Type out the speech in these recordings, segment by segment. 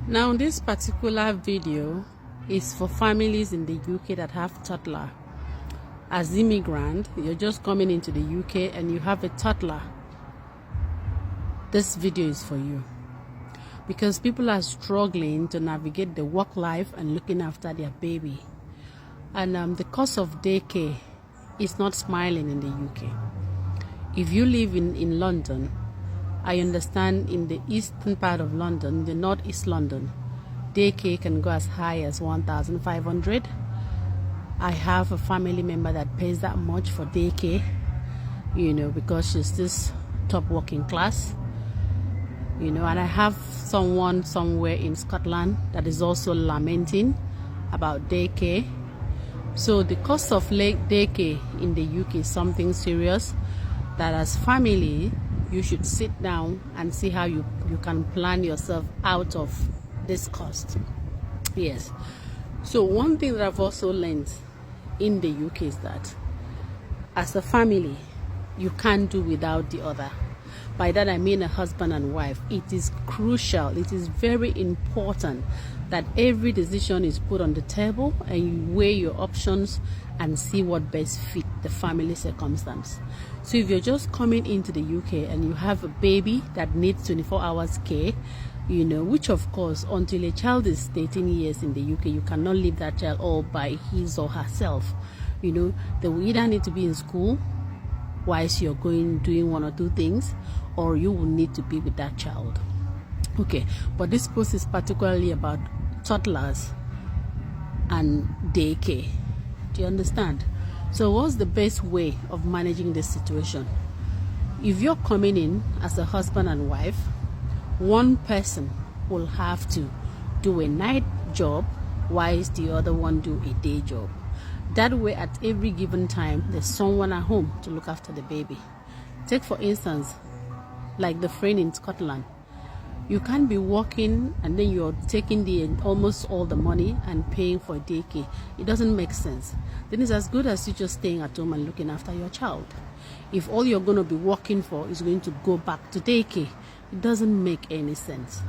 Now this particular video is for families in the UK that have toddler. As immigrant, you're just coming into the UK and you have a toddler. This video is for you because people are struggling to navigate the work life and looking after their baby, and the cost of daycare is not smiling in the UK. If you live in London, I understand in the eastern part of London, the northeast London, daycare can go as high as 1,500. I have a family member that pays that much for daycare, because she's this top working class, and I have someone somewhere in Scotland that is also lamenting about daycare. So the cost of daycare in the UK is something serious that as family, you should sit down and see how you can plan yourself out of this cost. Yes. So one thing that I've also learned in the UK is that as a family, you can't do without the other. By that I mean a husband and wife. It is crucial, it is very important that every decision is put on the table and you weigh your options and see what best fit the family circumstance. So if you're just coming into the UK and you have a baby that needs 24 hours care, which of course until a child is 13 years in the UK, you cannot leave that child all by his or herself. They will either need to be in school whilst you're doing one or two things, or you will need to be with that child. Okay, but this post is particularly about toddlers and daycare. Do you understand? So what's the best way of managing this situation? If you're coming in as a husband and wife, one person will have to do a night job whilst the other one do a day job. That way, at every given time, there's someone at home to look after the baby. Take for instance, like the friend in Scotland. You can't be working and then you're taking almost all the money and paying for daycare. It doesn't make sense. Then it's as good as you just staying at home and looking after your child. If all you're going to be working for is going to go back to daycare, it doesn't make any sense.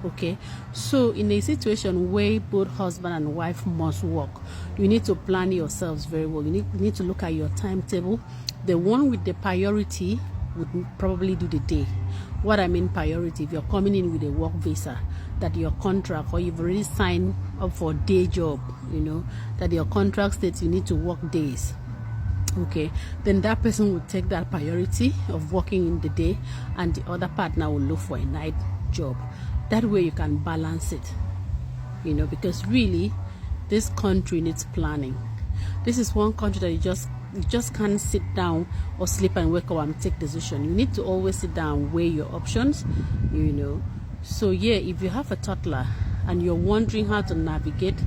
Okay, so in a situation where both husband and wife must work, you need to plan yourselves very well. You need to look at your timetable. The one with the priority would probably do the day. What I mean priority, if you're coming in with a work visa, that your contract, or you've already signed up for a day job, that your contract states you need to work days. Okay, then that person will take that priority of working in the day, and the other partner will look for a night job. That way you can balance it, because really this country needs planning. This is one country that you just can't sit down or sleep and wake up and take decision. You need to always sit down, weigh your options, So yeah, if you have a toddler and you're wondering how to navigate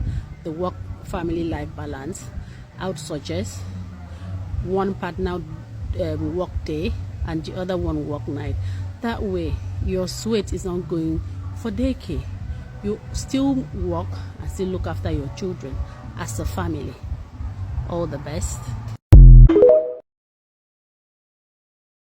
the work family life balance, I would suggest one partner work day and the other one work night. That way your sweat is not going for daycare. You still work and still look after your children as a family. All the best.